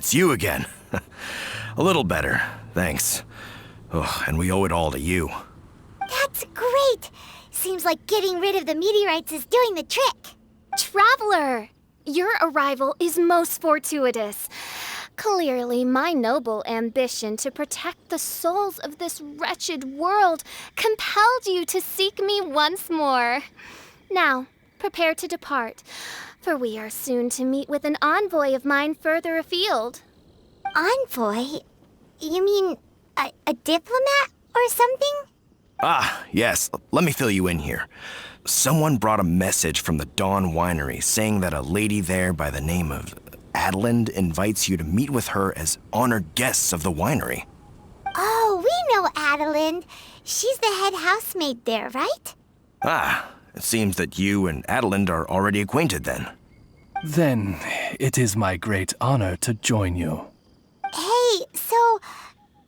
it's you again. A little better, thanks. Oh, and we owe it all to you. That's great! Seems like getting rid of the meteorites is doing the trick. Traveler! Your arrival is most fortuitous. Clearly, my noble ambition to protect the souls of this wretched world compelled you to seek me once more. Now, prepare to depart, for we are soon to meet with an envoy of mine further afield. Envoy? You mean a diplomat or something? Ah, yes. Let me fill you in here. Someone brought a message from the Dawn Winery saying that a lady there by the name of Adeline invites you to meet with her as honored guests of the winery. Oh, we know Adeline. She's the head housemaid there, right? Ah, it seems that you and Adeline are already acquainted then. Then it is my great honor to join you. Hey, so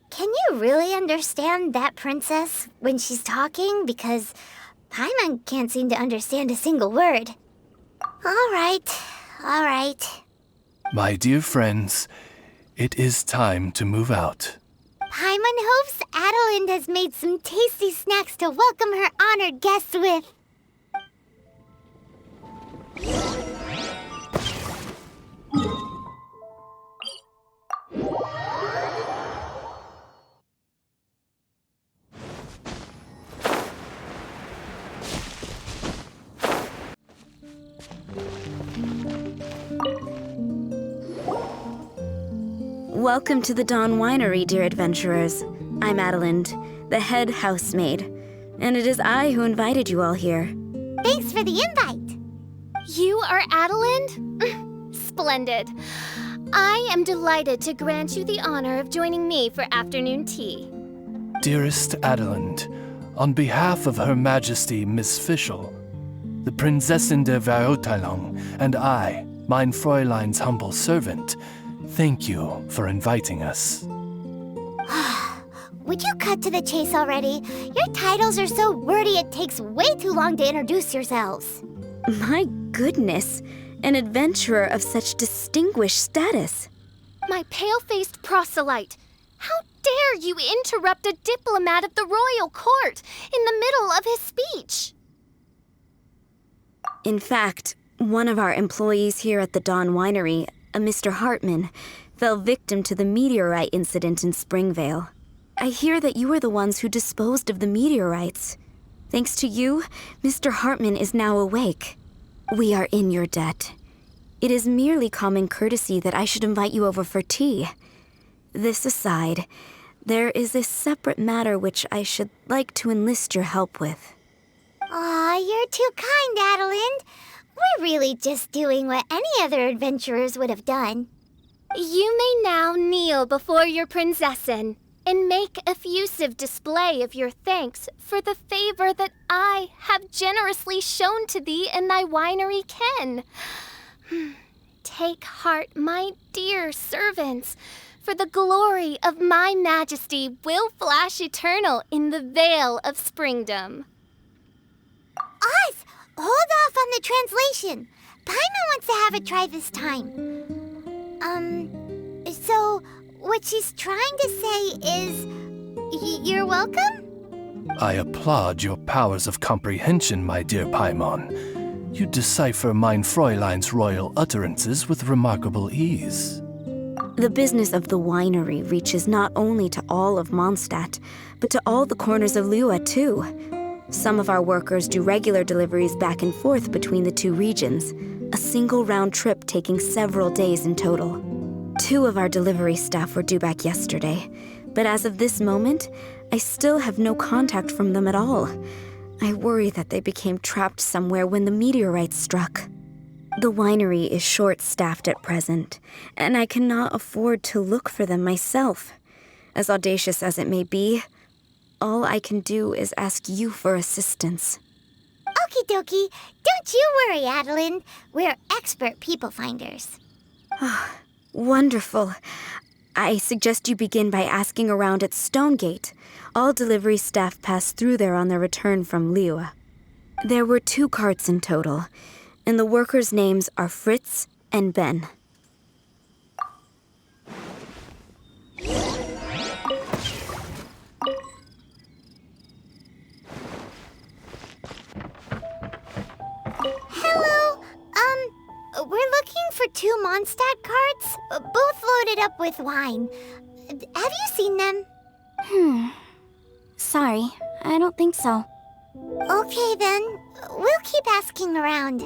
can you really understand that princess when she's talking? Because Paimon can't seem to understand a single word. All right. My dear friends, it is time to move out. Paimon hopes Adeline has made some tasty snacks to welcome her honored guests with. Welcome to the Dawn Winery, dear adventurers. I'm Adeline, the head housemaid, and it is I who invited you all here. Thanks for the invite. You are Adeline? Splendid. I am delighted to grant you the honor of joining me for afternoon tea. Dearest Adeline, on behalf of Her Majesty Miss Fischl, the Prinzessin der Verurteilung, and I, mein Fräulein's humble servant, thank you for inviting us. Would you cut to the chase already? Your titles are so wordy it takes way too long to introduce yourselves. My goodness, an adventurer of such distinguished status. My pale-faced proselyte, how dare you interrupt a diplomat of the royal court in the middle of his speech? In fact, one of our employees here at the Dawn Winery, a Mr. Hartman, fell victim to the meteorite incident in Springvale. I hear that you were the ones who disposed of the meteorites. Thanks to you, Mr. Hartman is now awake. We are in your debt. It is merely common courtesy that I should invite you over for tea. This aside, there is a separate matter which I should like to enlist your help with. Aw, you're too kind, Adeline. We're really just doing what any other adventurers would have done. You may now kneel before your Prinzessin and make effusive display of your thanks for the favor that I have generously shown to thee and thy winery ken. Take heart, my dear servants, for the glory of my majesty will flash eternal in the vale of springdom. Oz, hold off on the translation. Paimon wants to have a try this time. So what she's trying to say is, you're welcome? I applaud your powers of comprehension, my dear Paimon. You decipher mein Fräulein's royal utterances with remarkable ease. The business of the winery reaches not only to all of Mondstadt, but to all the corners of Lua, too. Some of our workers do regular deliveries back and forth between the two regions, a single round trip taking several days in total. 2 of our delivery staff were due back yesterday, but as of this moment, I still have no contact from them at all. I worry that they became trapped somewhere when the meteorite struck. The winery is short-staffed at present, and I cannot afford to look for them myself. As audacious as it may be, all I can do is ask you for assistance. Okie dokie. Don't you worry, Adeline. We're expert people finders. Wonderful. I suggest you begin by asking around at Stonegate. All delivery staff pass through there on their return from Lua. There were 2 carts in total, and the workers' names are Fritz and Ben. up with wine. Have you seen them? Sorry, I don't think so. Okay then, we'll keep asking around.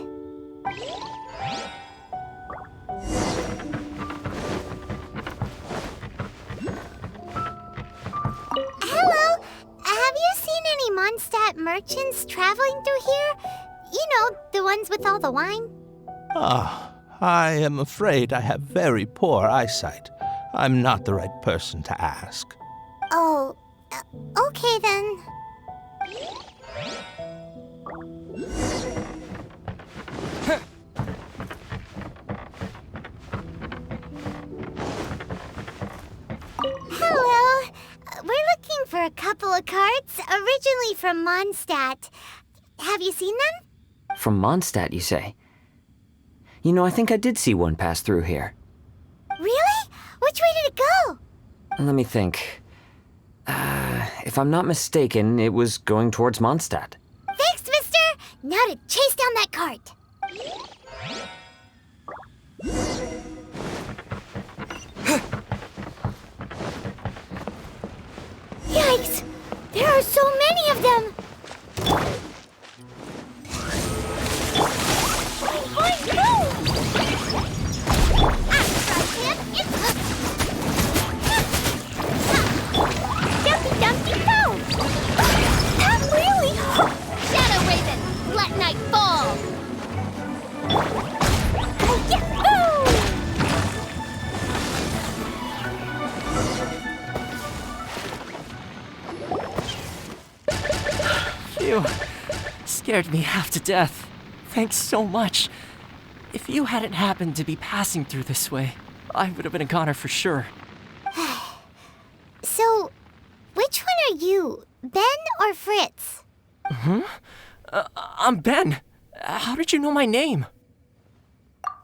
Hello, have you seen any Mondstadt merchants traveling through here? You know, the ones with all the wine? I am afraid I have very poor eyesight. I'm not the right person to ask. Oh, okay then. Hello. We're looking for a couple of carts, originally from Mondstadt. Have you seen them? From Mondstadt, you say? You know, I think I did see one pass through here. Really? Which way did it go? Let me think. If I'm not mistaken, it was going towards Mondstadt. Thanks, mister! Now to chase down that cart. Yikes! There are so many of them! Shadow Raven, let night fall! Phew. Scared me half to death. Thanks so much. If you hadn't happened to be passing through this way, I would have been a goner for sure. So, which one are you, Ben or Fritz? I'm Ben. How did you know my name?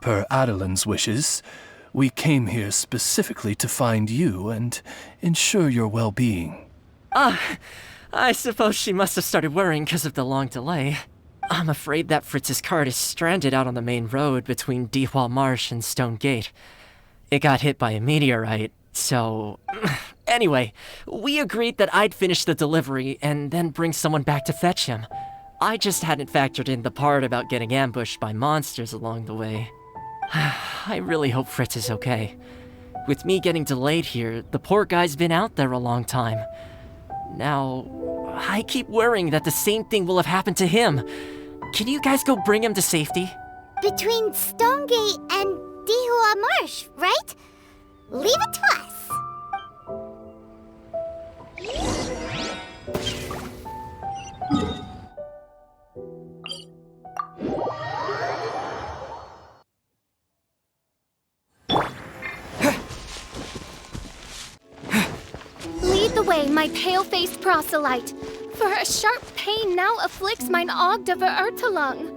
Per Adeline's wishes, we came here specifically to find you and ensure your well-being. I suppose she must have started worrying because of the long delay. I'm afraid that Fritz's cart is stranded out on the main road between Dewall Marsh and Stone Gate. It got hit by a meteorite, so... Anyway, we agreed that I'd finish the delivery and then bring someone back to fetch him. I just hadn't factored in the part about getting ambushed by monsters along the way. I really hope Fritz is okay. With me getting delayed here, the poor guy's been out there a long time. Now, I keep worrying that the same thing will have happened to him. Can you guys go bring him to safety? Between Stonegate and Dehua Marsh, right? Leave it to us. Lead the way, my pale-faced proselyte, for a sharp pain now afflicts mine Ogde Verurtelung.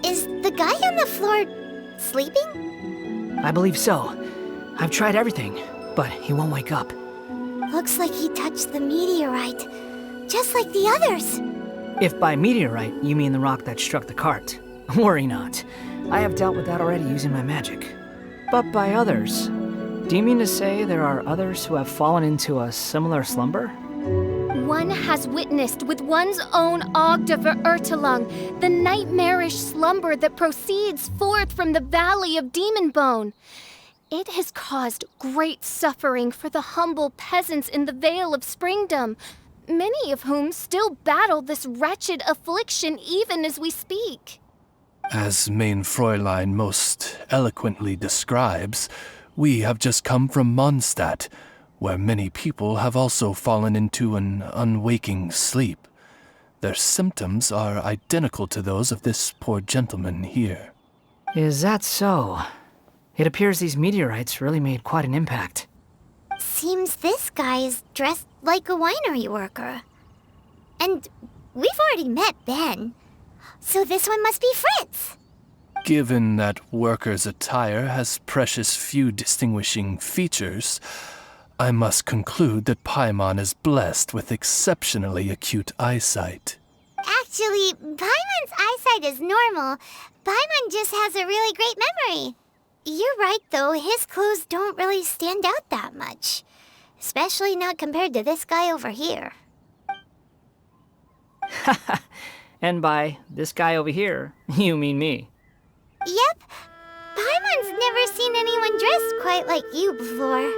Is the guy on the floor sleeping? I believe so. I've tried everything, but he won't wake up. Looks like he touched the meteorite, just like the others. If by meteorite you mean the rock that struck the cart, worry not. I have dealt with that already using my magic. But by others, do you mean to say there are others who have fallen into a similar slumber? One has witnessed with one's own Ogde Verurtelung the nightmarish slumber that proceeds forth from the Valley of Demon Bone. It has caused great suffering for the humble peasants in the Vale of Springdom, many of whom still battle this wretched affliction even as we speak. As Main Fräulein most eloquently describes, we have just come from Mondstadt, where many people have also fallen into an unwaking sleep. Their symptoms are identical to those of this poor gentleman here. Is that so? It appears these meteorites really made quite an impact. Seems this guy is dressed like a winery worker. And we've already met Ben, so this one must be Fritz. Given that worker's attire has precious few distinguishing features, I must conclude that Paimon is blessed with exceptionally acute eyesight. Actually, Paimon's eyesight is normal. Paimon just has a really great memory. You're right, though. His clothes don't really stand out that much. Especially not compared to this guy over here. And by this guy over here, you mean me. Yep. Paimon's never seen anyone dressed quite like you before.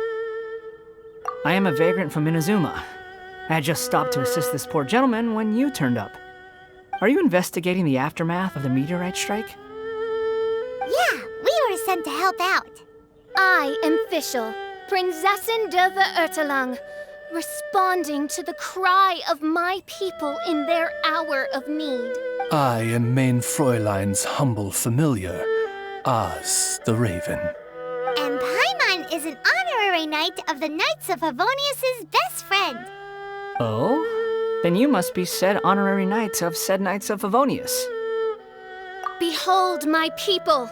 I am a vagrant from Inazuma. I had just stopped to assist this poor gentleman when you turned up. Are you investigating the aftermath of the meteorite strike? Yeah, we were sent to help out. I am Fischl, Prinzessin de Verurtelang, responding to the cry of my people in their hour of need. I am Main Fräulein's humble familiar, Oz the Raven. And Paimon is an honorary knight of the Knights of Favonius' best friend. Oh? Then you must be said honorary knight of said Knights of Favonius. Behold my people,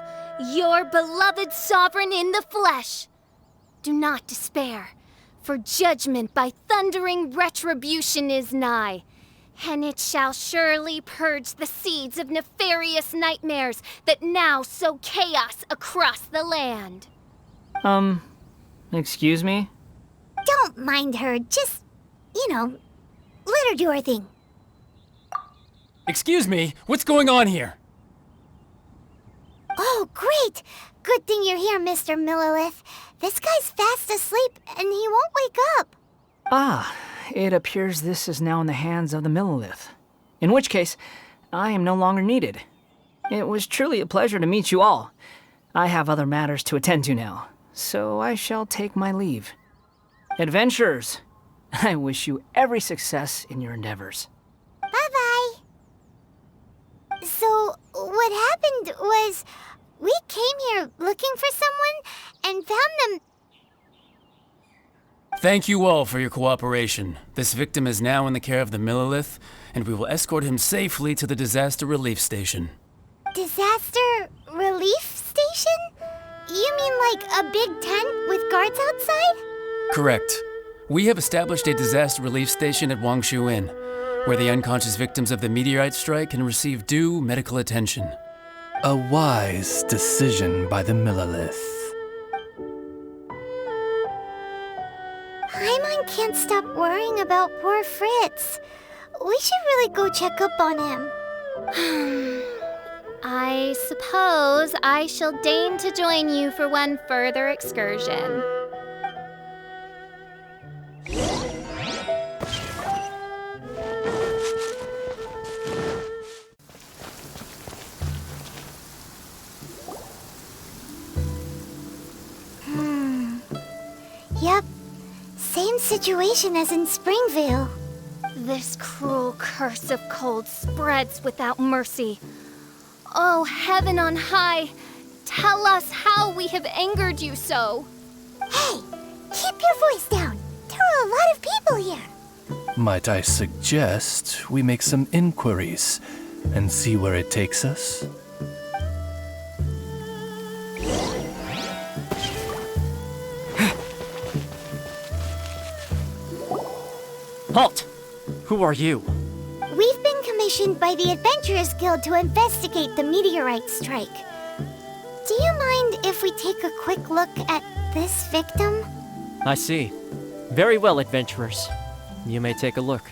your beloved sovereign in the flesh. Do not despair, for judgment by thundering retribution is nigh, and it shall surely purge the seeds of nefarious nightmares that now sow chaos across the land. Excuse me? Don't mind her, just, let her do her thing. Excuse me, what's going on here? Oh, great! Good thing you're here, Mr. Millilith. This guy's fast asleep, and he won't wake up. Ah, it appears this is now in the hands of the Millilith. In which case, I am no longer needed. It was truly a pleasure to meet you all. I have other matters to attend to now, so I shall take my leave. Adventurers, I wish you every success in your endeavors. Bye-bye. So, what happened was, we came here looking for someone and found them. Thank you all for your cooperation. This victim is now in the care of the Millilith, and we will escort him safely to the disaster relief station. Disaster relief station? You mean like a big tent with guards outside? Correct. We have established a disaster relief station at Wangshu Inn, where the unconscious victims of the meteorite strike can receive due medical attention. A wise decision by the Millilith. Paimon can't stop worrying about poor Fritz. We should really go check up on him. I suppose I shall deign to join you for one further excursion. Yep, same situation as in Springvale. This cruel curse of cold spreads without mercy. Oh, heaven on high, tell us how we have angered you so. Hey, keep your voice down. There are a lot of people here. Might I suggest we make some inquiries and see where it takes us? Halt! Who are you? We've been commissioned by the Adventurers Guild to investigate the meteorite strike. Do you mind if we take a quick look at this victim? I see. Very well, adventurers. You may take a look.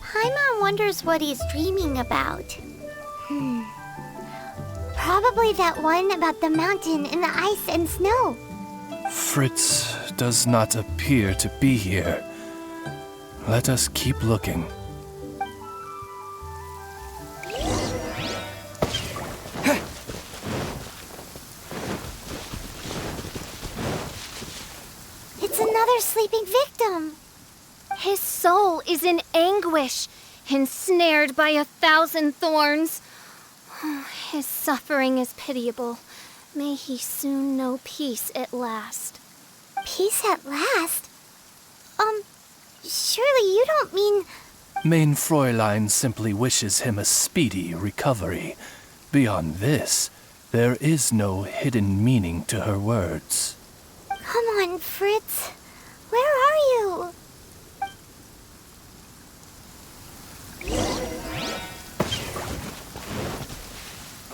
Paimon wonders what he's dreaming about. Probably that one about the mountain and the ice and snow. Fritz does not appear to be here. Let us keep looking. It's another sleeping victim. His soul is in anguish, ensnared by 1,000 thorns. His suffering is pitiable. May he soon know peace at last. Peace at last? Surely you don't mean... Main Fräulein simply wishes him a speedy recovery. Beyond this, there is no hidden meaning to her words. Come on, Fritz. Where are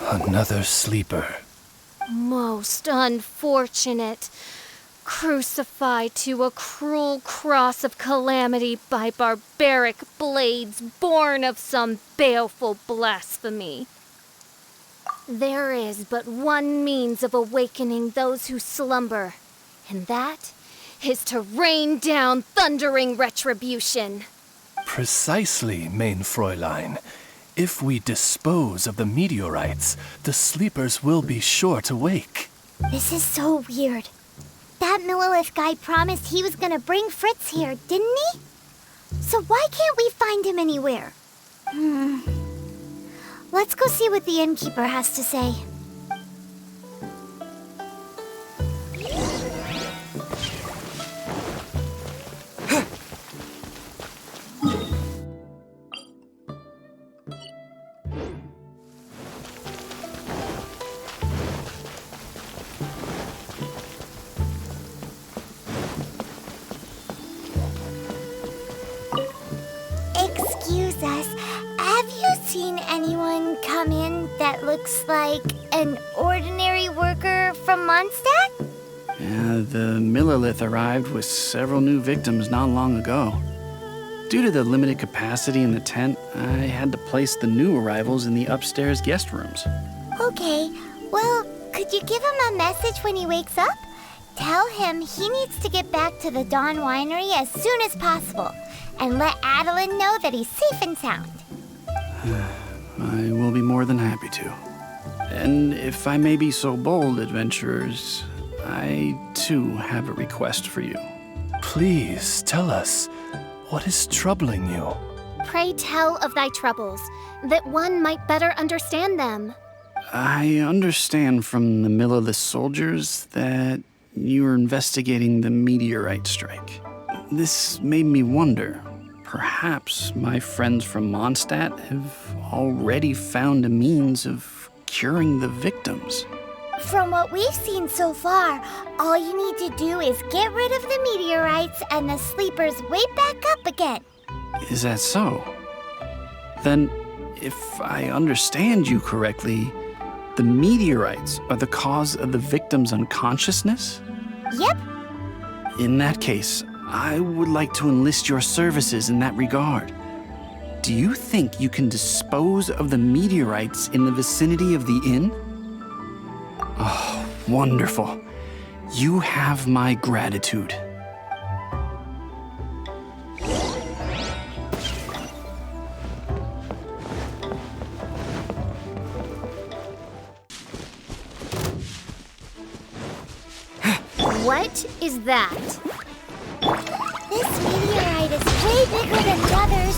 Another sleeper. Most unfortunate. Crucified to a cruel cross of calamity by barbaric blades born of some baleful blasphemy. There is but one means of awakening those who slumber, and that is to rain down thundering retribution. Precisely, main Fräulein. If we dispose of the meteorites, the sleepers will be sure to wake. This is so weird. That Millilith guy promised he was gonna bring Fritz here, didn't he? So why can't we find him anywhere? Let's go see what the innkeeper has to say. Excuse us, have you seen anyone come in that looks like an ordinary worker from Mondstadt? The Millilith arrived with several new victims not long ago. Due to the limited capacity in the tent, I had to place the new arrivals in the upstairs guest rooms. Okay, well, could you give him a message when he wakes up? Tell him he needs to get back to the Dawn Winery as soon as possible, and let Adeline know that he's safe and sound. I will be more than happy to. And if I may be so bold, adventurers, I too have a request for you. Please tell us, what is troubling you? Pray tell of thy troubles, that one might better understand them. I understand from the Millilith soldiers that you are investigating the meteorite strike. This made me wonder. Perhaps my friends from Mondstadt have already found a means of curing the victims. From what we've seen so far, all you need to do is get rid of the meteorites and the sleepers wake back up again. Is that so? Then, if I understand you correctly, the meteorites are the cause of the victims' unconsciousness? Yep. In that case, I would like to enlist your services in that regard. Do you think you can dispose of the meteorites in the vicinity of the inn? Oh, wonderful. You have my gratitude. What is that? This meteorite is way bigger than the others.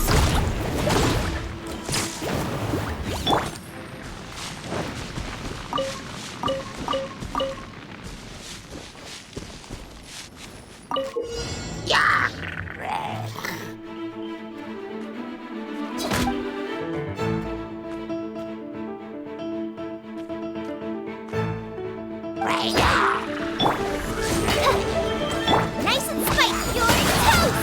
Nice and spiked, you're toast!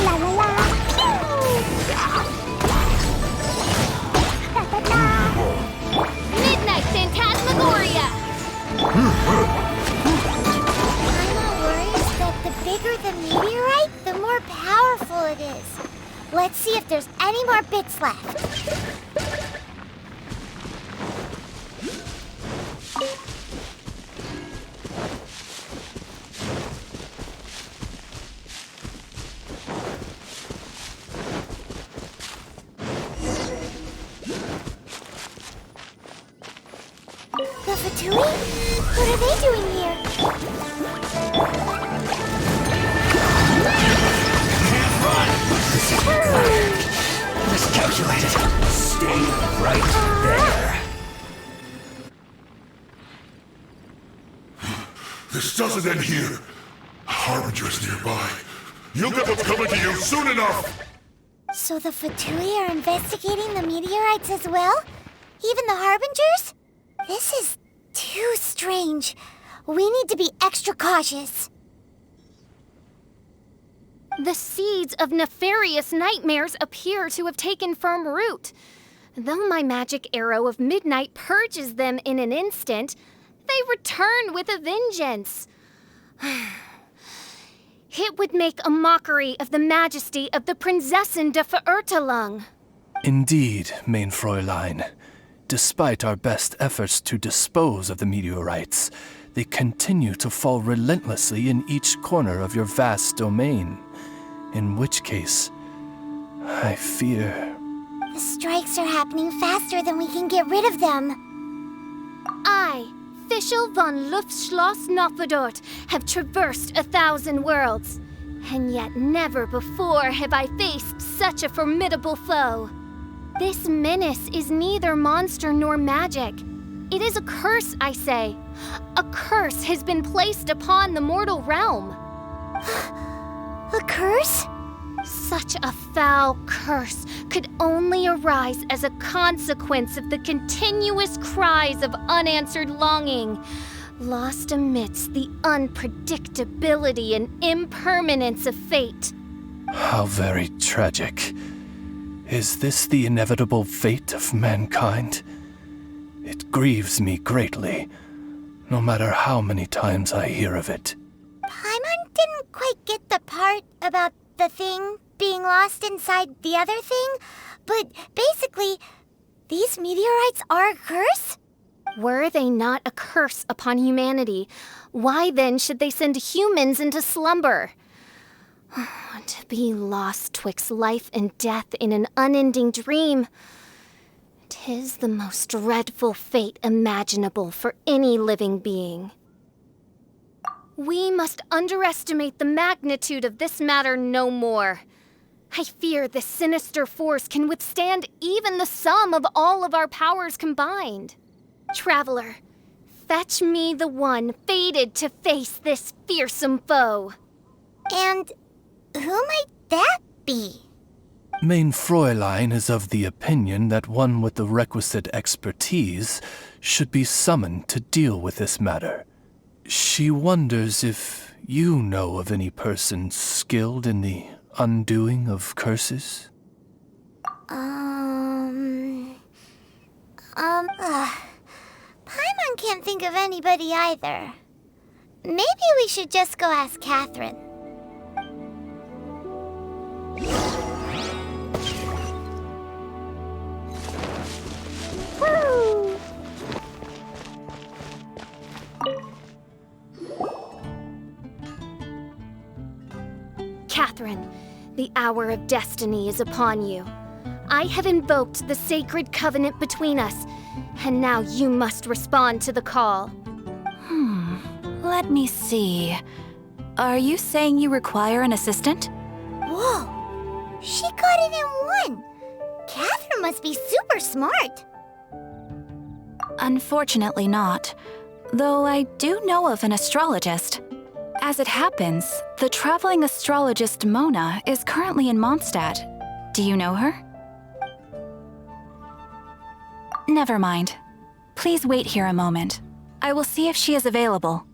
La la la! Midnight Phantasmagoria! I'm worried that the bigger the meteorite, the more powerful it is. Let's see if there's any more bits left. The Fatui? What are they doing here? Miscalculated. Stay right there. This doesn't end here. Harbinger's nearby. You'll get what's coming to you soon enough! So the Fatui are investigating the meteorites as well? Even the Harbingers? This is too strange. We need to be extra cautious. The seeds of nefarious nightmares appear to have taken firm root. Though my magic arrow of midnight purges them in an instant, they return with a vengeance. It would make a mockery of the majesty of the Prinzessin de Verurtelung. Indeed, Mein Fräulein. Despite our best efforts to dispose of the meteorites, they continue to fall relentlessly in each corner of your vast domain. In which case, I fear... The strikes are happening faster than we can get rid of them. I, Fischl von Luftschloss Nopfadort, have traversed 1,000 worlds, and yet never before have I faced such a formidable foe. This menace is neither monster nor magic. It is a curse, I say. A curse has been placed upon the mortal realm. A curse? Such a foul curse could only arise as a consequence of the continuous cries of unanswered longing, lost amidst the unpredictability and impermanence of fate. How very tragic. Is this the inevitable fate of mankind? It grieves me greatly, no matter how many times I hear of it. Paimon didn't quite get the part about the thing being lost inside the other thing, but basically, these meteorites are a curse? Were they not a curse upon humanity, why then should they send humans into slumber? To be lost twixt life and death in an unending dream, 'tis the most dreadful fate imaginable for any living being. We must underestimate the magnitude of this matter no more. I fear this sinister force can withstand even the sum of all of our powers combined. Traveler, fetch me the one fated to face this fearsome foe. And who might that be? Mein Fräulein is of the opinion that one with the requisite expertise should be summoned to deal with this matter. She wonders if you know of any person skilled in the undoing of curses? Paimon can't think of anybody either. Maybe we should just go ask Katheryne. Woo! Katheryne, the hour of destiny is upon you. I have invoked the sacred covenant between us, and now you must respond to the call. Let me see. Are you saying you require an assistant? Whoa! She got it in one! Katheryne must be super smart! Unfortunately not, though I do know of an astrologist. As it happens, the traveling astrologist Mona is currently in Mondstadt. Do you know her? Never mind. Please wait here a moment. I will see if she is available.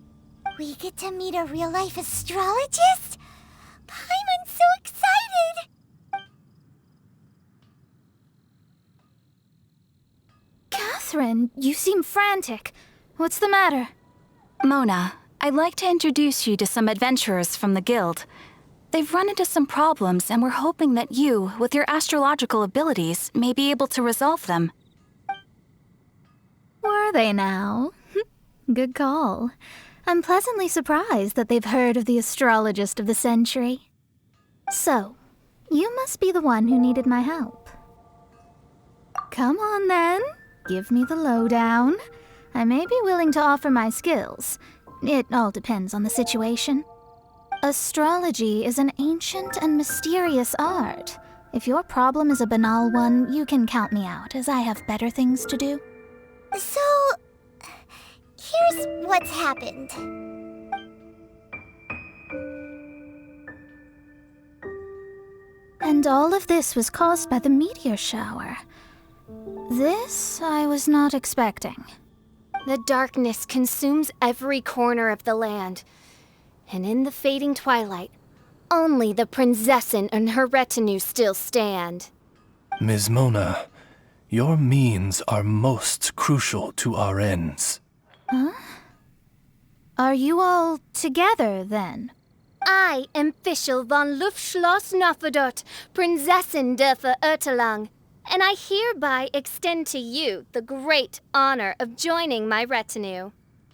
We get to meet a real-life astrologist? Paimon's so excited! Katheryne, you seem frantic. What's the matter? Mona, I'd like to introduce you to some adventurers from the guild. They've run into some problems, and we're hoping that you, with your astrological abilities, may be able to resolve them. Were they now? Good call. I'm pleasantly surprised that they've heard of the astrologist of the century. So, you must be the one who needed my help. Come on then, give me the lowdown. I may be willing to offer my skills. It all depends on the situation. Astrology is an ancient and mysterious art. If your problem is a banal one, you can count me out, as I have better things to do. So, here's what's happened. And all of this was caused by the meteor shower. This I was not expecting. The darkness consumes every corner of the land, and in the fading twilight, only the Prinzessin and her retinue still stand. Ms. Mona, your means are most crucial to our ends. Huh? Are you all together, then? I am Fischl von Luftschloss Nofedot, Prinzessin der Verirrtelang, and I hereby extend to you the great honor of joining my retinue.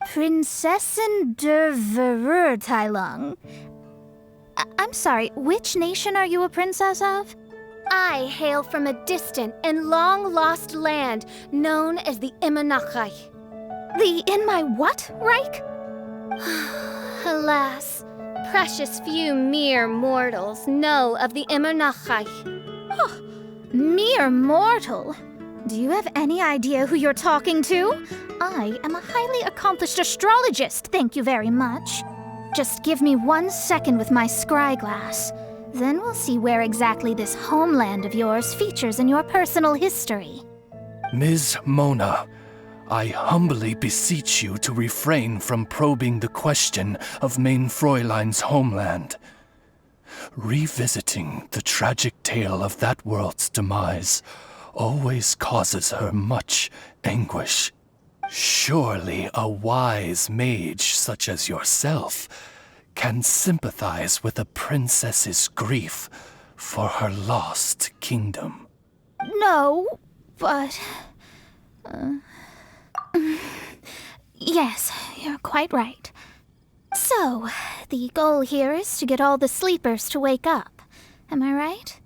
Prinzessin der Verirrtelang? I'm sorry, which nation are you a princess of? I hail from a distant and long-lost land known as the Immernachtreich. The in my what, Reich? Alas, precious few mere mortals know of the Immernachtreich. Oh, mere mortal? Do you have any idea who you're talking to? I am a highly accomplished astrologist, thank you very much. Just give me 1 second with my scryglass. Then we'll see where exactly this homeland of yours features in your personal history. Ms. Mona, I humbly beseech you to refrain from probing the question of Main Fräulein's homeland. Revisiting the tragic tale of that world's demise always causes her much anguish. Surely a wise mage such as yourself can sympathize with a princess's grief for her lost kingdom. No, but... Yes, you're quite right. So, the goal here is to get all the sleepers to wake up. Am I right?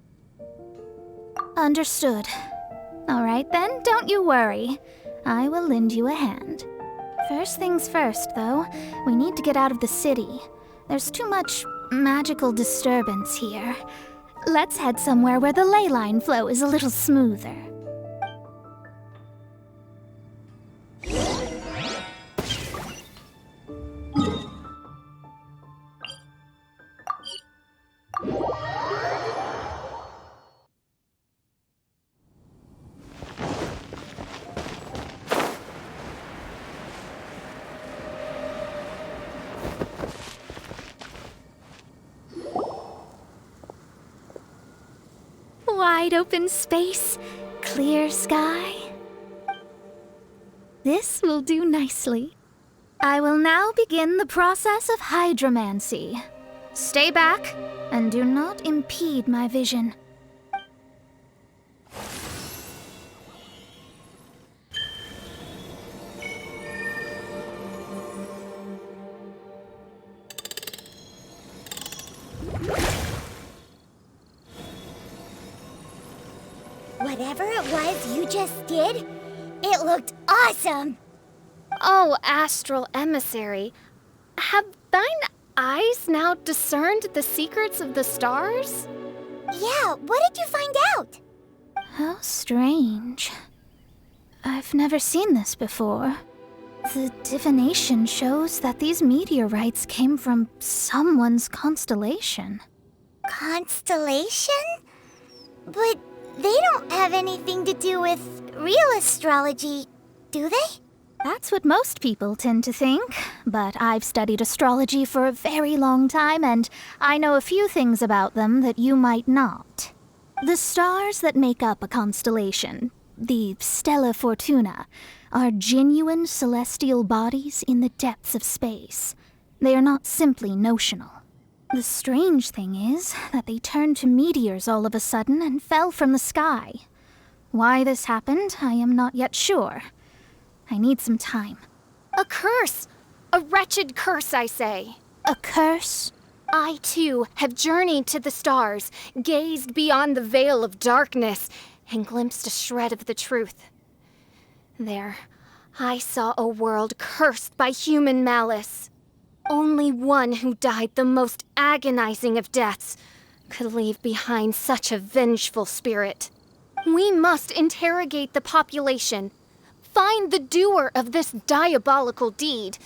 Understood. All right then, don't you worry. I will lend you a hand. First things first, though, we need to get out of the city. There's too much magical disturbance here. Let's head somewhere where the ley line flow is a little smoother. Wide open space, clear sky. This will do nicely. I will now begin the process of hydromancy. Stay back and do not impede my vision. Whatever it was you just did, it looked awesome! Oh, astral emissary, have thine eyes now discerned the secrets of the stars? Yeah, what did you find out? How strange. I've never seen this before. The divination shows that these meteorites came from someone's constellation. Constellation? But they don't have anything to do with real astrology, do they? That's what most people tend to think, but I've studied astrology for a very long time, and I know a few things about them that you might not. The stars that make up a constellation, the Stella Fortuna, are genuine celestial bodies in the depths of space. They are not simply notional. The strange thing is that they turned to meteors all of a sudden and fell from the sky. Why this happened, I am not yet sure. I need some time. A curse! A wretched curse, I say. A curse? I, too, have journeyed to the stars, gazed beyond the veil of darkness, and glimpsed a shred of the truth. There, I saw a world cursed by human malice. Only one who died the most agonizing of deaths could leave behind such a vengeful spirit. We must interrogate the population, find the doer of this diabolical deed.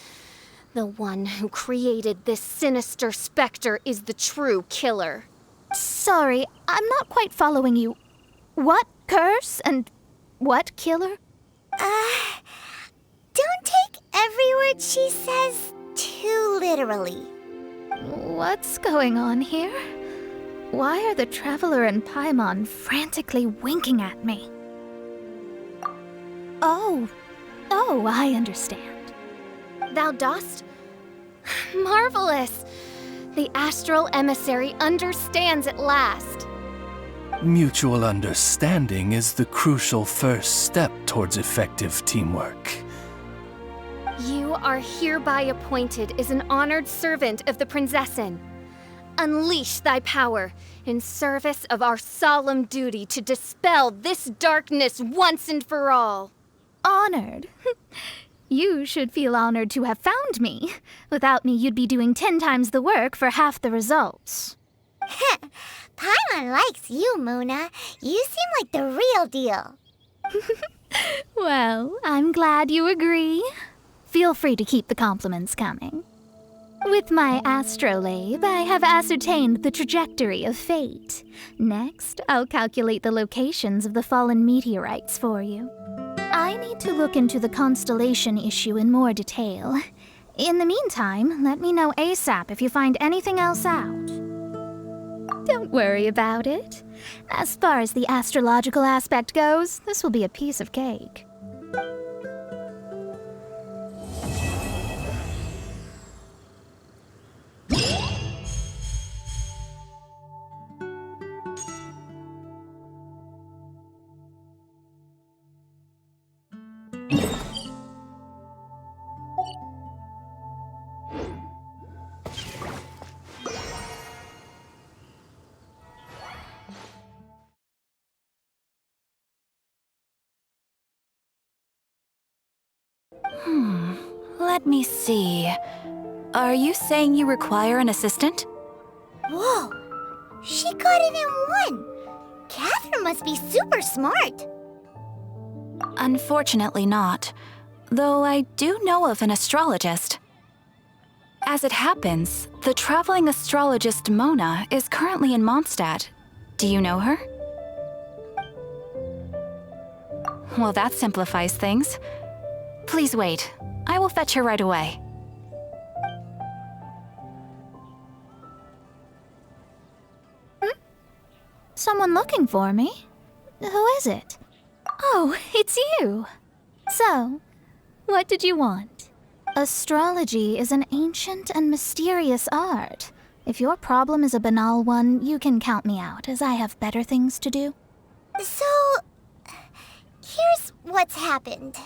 The one who created this sinister specter is the true killer. Sorry, I'm not quite following you. What curse and what killer? Don't take every word she says too literally. What's going on here? Why are the Traveler and Paimon frantically winking at me? Oh, I understand. Thou dost? Marvelous! The astral emissary understands at last. Mutual understanding is the crucial first step towards effective teamwork. You are hereby appointed as an honored servant of the Prinzessin. Unleash thy power in service of our solemn duty to dispel this darkness once and for all. Honored? You should feel honored to have found me. Without me, you'd be doing 10 times the work for half the results. Paimon likes you, Mona. You seem like the real deal. Well, I'm glad you agree. Feel free to keep the compliments coming. With my astrolabe, I have ascertained the trajectory of fate. Next, I'll calculate the locations of the fallen meteorites for you. I need to look into the constellation issue in more detail. In the meantime, let me know ASAP if you find anything else out. Don't worry about it. As far as the astrological aspect goes, this will be a piece of cake. Let me see. Are you saying you require an assistant? Whoa! She got it in one! Katheryne must be super smart! Unfortunately not, though I do know of an astrologist. As it happens, the traveling astrologist Mona is currently in Mondstadt. Do you know her? Well, that simplifies things. Please wait. I will fetch her right away. Someone looking for me? Who is it? Oh, it's you! So, what did you want? Astrology is an ancient and mysterious art. If your problem is a banal one, you can count me out, as I have better things to do. So, here's what's happened.